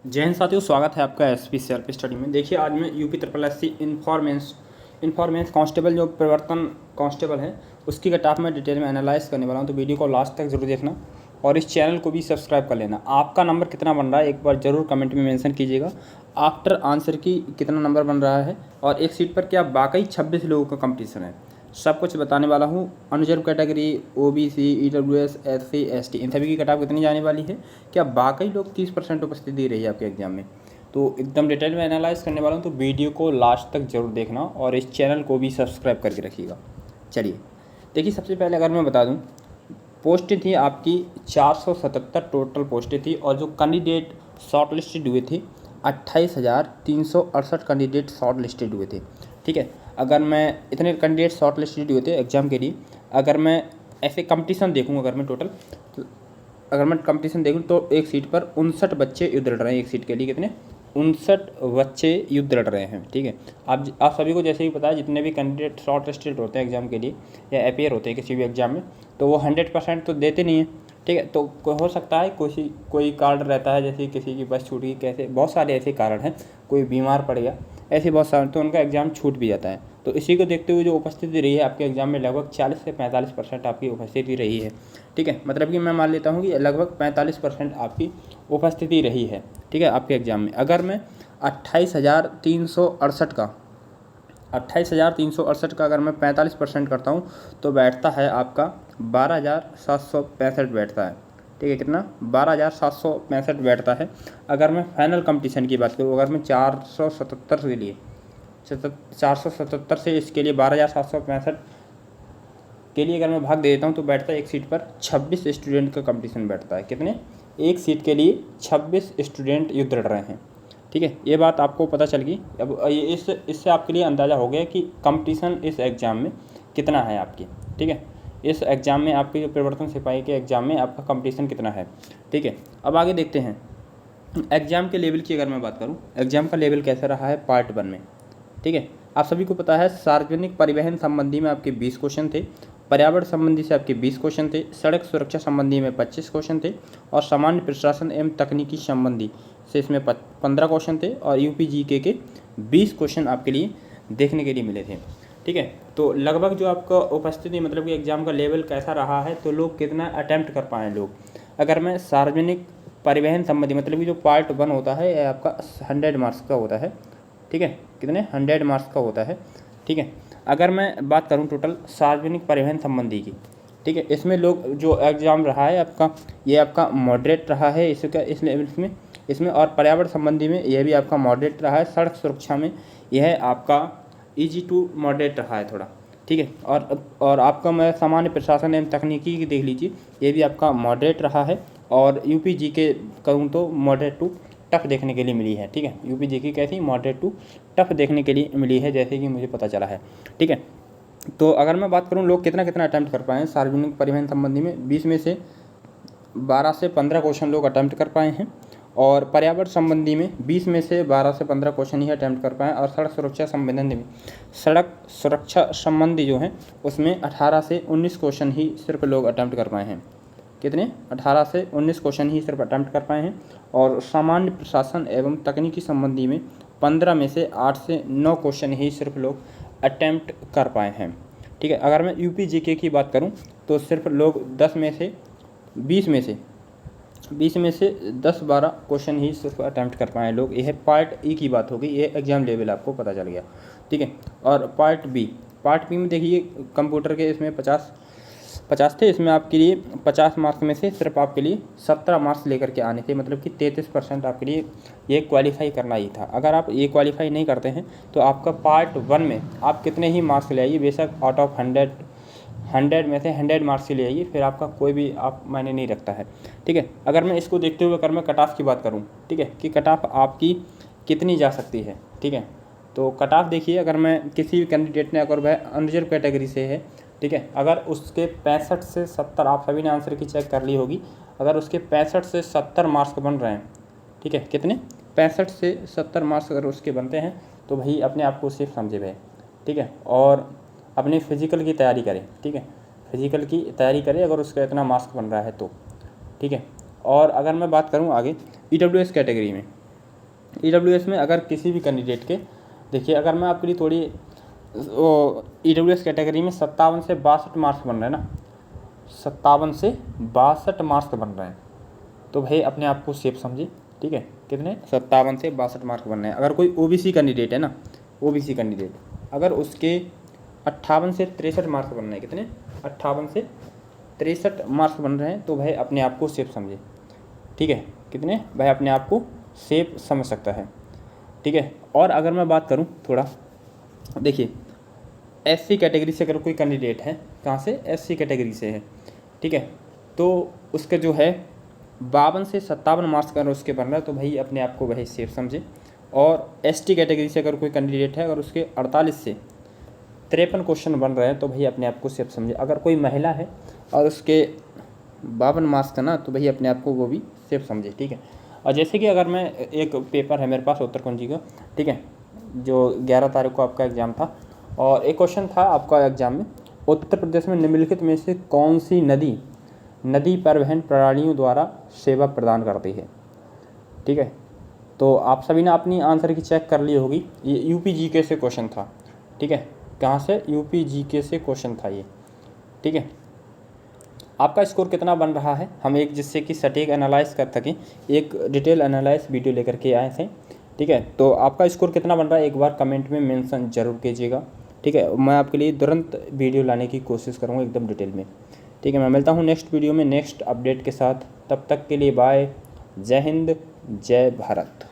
जय हिंद साथियों, स्वागत है आपका एसपी सेल्फ स्टडी में। देखिए, आज मैं UP triple S C enforcement constable जो प्रवर्तन कांस्टेबल है उसकी कट ऑफ में डिटेल में एनालाइज करने वाला हूं, तो वीडियो को लास्ट तक जरूर देखना और इस चैनल को भी सब्सक्राइब कर लेना। आपका नंबर कितना बन रहा है एक बार जरूर कमेंट में मेंशन कीजिएगा। आफ्टर आंसर की कितना नंबर बन रहा है और एक सीट पर क्या वाकई 26 लोगों का कंपटीशन है, सब कुछ बताने वाला हूँ। Unreserved category, OBC, EWS, SC, ST, इन सभी की कट ऑफ कितनी जाने वाली है, क्या वाकई लोग 30% उपस्थिति दे रही है आपके एग्जाम में, तो एकदम डिटेल में एनालाइज करने वाला हूँ। तो वीडियो को लास्ट तक जरूर देखना और इस चैनल को भी सब्सक्राइब करके रखिएगा। चलिए देखिए, सबसे पहले अगर मैं बता दूँ, पोस्टें थी आपकी 477 टोटल पोस्टें थी और जो कैंडिडेट शॉर्ट लिस्टेड हुए थे 28,368 कैंडिडेट शॉर्ट लिस्टेड हुए थे। ठीक है, अगर मैं इतने कैंडिडेट शॉर्ट लिस्टेड हुए थे एग्जाम के लिए, अगर मैं ऐसे कंपटीशन देखूँ, अगर मैं टोटल तो अगर मैं कंपटीशन देखूँ तो एक सीट पर 59 बच्चे युद्ध लड़ रहे हैं। एक सीट के लिए कितने 59 बच्चे युद्ध लड़ रहे हैं। ठीक है, आप सभी को जैसे ही पता है, जितने भी कैंडिडेट शॉर्ट लिस्टेड होते हैं एग्जाम के लिए या अपीयर होते हैं किसी भी एग्जाम में, तो वो 100% तो देते नहीं है। ठीक है, तो हो सकता है कोई कारण रहता है, जैसे किसी की बस छूट गई, कैसे बहुत सारे ऐसे कारण हैं, कोई बीमार पड़ गया, ऐसे बहुत सारे, तो उनका एग्ज़ाम छूट भी जाता है। तो इसी को देखते हुए जो उपस्थिति रही है आपके एग्जाम में, लगभग 40 से 45% आपकी उपस्थिति रही है। ठीक है, मतलब कि मैं मान लेता हूँ कि लगभग 45% आपकी उपस्थिति रही है। ठीक है, आपके एग्ज़ाम में अगर मैं 28,368 का अगर मैं 45% करता हूँ तो बैठता है आपका 12,765 बैठता है। ठीक है, कितना 12,765 बैठता है। अगर मैं फाइनल कंपटीशन की बात करूँ, अगर मैं 477 से इसके लिए 12,765 के लिए अगर मैं भाग दे देता हूँ तो बैठता है एक सीट पर 26 स्टूडेंट का कंपटीशन बैठता है। कितने, एक सीट के लिए 26 स्टूडेंट युद्ध लड़ रहे हैं। ठीक है, ये बात आपको पता चल गई। अब इससे आपके लिए अंदाज़ा हो गया कि कंपटीशन इस एग्ज़ाम में कितना है आपकी। ठीक है, इस एग्ज़ाम में आपके जो प्रवर्तन सिपाही के एग्ज़ाम में आपका कंपटीशन कितना है। ठीक है, अब आगे देखते हैं एग्ज़ाम के लेवल की। अगर मैं बात करूँ एग्ज़ाम का लेवल कैसा रहा है पार्ट 1 में। ठीक है, आप सभी को पता है सार्वजनिक परिवहन संबंधी में आपके 20 क्वेश्चन थे, पर्यावरण संबंधी से आपके 20 क्वेश्चन थे, सड़क सुरक्षा संबंधी में 25 क्वेश्चन थे और सामान्य प्रशासन एवं तकनीकी संबंधी से इसमें 15 क्वेश्चन थे और यूपी जीके के 20 क्वेश्चन आपके लिए देखने के लिए मिले थे। ठीक है, तो लगभग जो आपका उपस्थिति मतलब कि एग्ज़ाम का लेवल कैसा रहा है, तो लोग कितना अटैम्प्ट कर पाए लोग। अगर मैं सार्वजनिक परिवहन संबंधी मतलब कि जो पार्ट 1 होता है यह आपका 100 मार्क्स का होता है। ठीक है, कितने 100 मार्क्स का होता है। ठीक है, अगर मैं बात करूं टोटल सार्वजनिक परिवहन संबंधी की, ठीक है, इसमें लोग जो एग्ज़ाम रहा है आपका, ये आपका मॉडरेट रहा है इस लेवल में इसमें, और पर्यावरण संबंधी में यह भी आपका मॉडरेट रहा है। सड़क सुरक्षा में यह आपका ईजी टू मॉडरेट रहा है थोड़ा। ठीक है, और आपका मैं सामान्य प्रशासन एवं तकनीकी की देख लीजिए, ये भी आपका मॉडरेट रहा है। और यूपी जी के कहूँ तो मॉडरेट टू टफ देखने के लिए मिली है। ठीक है, यूपी जी की कैसी मॉडरेट टू टफ देखने के लिए मिली है, जैसे कि मुझे पता चला है। ठीक है, तो अगर मैं बात करूं लोग कितना अटैम्प्ट कर पाए हैं सार्वजनिक परिवहन संबंधी में, 20 में से 12 से 15 क्वेश्चन लोग अटैम्प्ट कर पाए हैं और पर्यावरण संबंधी में 20 में से 12 से 15 क्वेश्चन ही अटैम्प्ट कर पाए और सड़क सुरक्षा संबंधी में सड़क सुरक्षा संबंधी जो है उसमें 18 से 19 क्वेश्चन ही सिर्फ लोग अटैम्प्ट कर पाए हैं। कितने 18 से 19 क्वेश्चन ही सिर्फ अटैम्प्ट कर पाए हैं और सामान्य प्रशासन एवं तकनीकी संबंधी में 15 में से 8 से 9 क्वेश्चन ही सिर्फ लोग अटैम्प्ट कर पाए हैं। ठीक है, अगर मैं यूपी जीके की बात करूं तो सिर्फ लोग 20 में से 10-12 क्वेश्चन ही सिर्फ अटैम्प्ट कर पाए लोग। यह पार्ट ई की बात होगी, ये एग्जाम लेवल आपको पता चल गया। ठीक है, और पार्ट बी में देखिए कंप्यूटर के इसमें 50 थे, इसमें आपके लिए 50 मार्क्स में से सिर्फ आपके लिए 17 मार्क्स लेकर के आने थे, मतलब कि 33% आपके लिए ये क्वालिफाई करना ही था। अगर आप ये क्वालिफाई नहीं करते हैं तो आपका पार्ट 1 में आप कितने ही मार्क्स ले आइए, बेशक आउट ऑफ 100 में से 100 मार्क्स ही ले आइए, फिर आपका कोई भी आप मायने नहीं रखता है। ठीक है, अगर मैं इसको देखते हुए अगर मैं कट ऑफ की बात करूँ, ठीक है, कि कट ऑफ आपकी कितनी जा सकती है। ठीक है, तो कट ऑफ देखिए, अगर मैं किसी भी कैंडिडेट ने अगर वह अनरिजर्व कैटेगरी से है, ठीक है, अगर उसके 65 से 70, आप सभी ने आंसर की चेक कर ली होगी, अगर उसके 65 से 70 मार्क्स बन रहे हैं, ठीक है, कितने 65 से 70 मार्क्स अगर उसके बनते हैं तो भाई अपने आप को सेफ समझे भाई। ठीक है, और अपने फिजिकल की तैयारी करें। ठीक है, फिजिकल की तैयारी करें अगर उसका इतना मार्क्स बन रहा है तो। ठीक है, और अगर मैं बात करूं आगे ईडब्ल्यूएस कैटेगरी में, EWS में अगर किसी भी कैंडिडेट के, देखिए अगर मैं आपके लिए थोड़ी EWS कैटेगरी में 57 से 62 मार्क्स बन रहे हैं ना, 57 से 62 मार्क्स बन रहे हैं, तो भाई अपने आप को सेफ समझिए, ठीक है। कितने? 57 से 62 मार्क्स बन रहे हैं। अगर कोई OBC कैंडिडेट है ना, OBC कैंडिडेट, अगर उसके 58 से 63 मार्क्स बन रहे हैं, कितने? 58 से 63 मार्क्स बन रहे हैं, तो भाई अपने आप को सेफ समझिए, ठीक है। कितने? भाई अपने आप को सेफ समझ सकता है, ठीक है। और अगर मैं बात करूं थोड़ा, देखिए SC कैटेगरी से अगर कोई कैंडिडेट है, कहाँ से? SC कैटेगरी से है, ठीक है, तो उसका जो है 52 से 57 मार्क्स अगर उसके बन रहा है, तो भाई अपने आप को भाई सेफ समझे। और ST कैटेगरी से अगर कोई कैंडिडेट है, अगर उसके 48 से 53 क्वेश्चन बन रहे हैं, तो भाई अपने आप को सेफ समझे। अगर कोई महिला है और उसके 52 मार्क्स का ना, तो भाई अपने आप को वो भी सेफ समझे, ठीक है। और जैसे कि अगर मैं, एक पेपर है मेरे पास उत्तर कुंजी का, ठीक है, जो 11 तारीख को आपका एग्ज़ाम था, और एक क्वेश्चन था आपका एग्ज़ाम में, उत्तर प्रदेश में निम्नलिखित में से कौन सी नदी परिवहन प्रणालियों द्वारा सेवा प्रदान करती है, ठीक है। तो आप सभी ने अपनी आंसर की चेक कर ली होगी। ये UP GK से क्वेश्चन था, ठीक है। कहाँ से? UP GK से क्वेश्चन था ये, ठीक है। आपका स्कोर कितना बन रहा है, हम एक जिससे कि सटीक एनालाइज कर सकें, एक डिटेल एनालाइज वीडियो लेकर के आए थे, ठीक है। तो आपका स्कोर कितना बन रहा है, एक बार कमेंट में मेंशन जरूर कीजिएगा, ठीक है। मैं आपके लिए तुरंत वीडियो लाने की कोशिश करूँगा एकदम डिटेल में, ठीक है। मैं मिलता हूँ नेक्स्ट वीडियो में नेक्स्ट अपडेट के साथ, तब तक के लिए बाय। जय हिंद, जय भारत।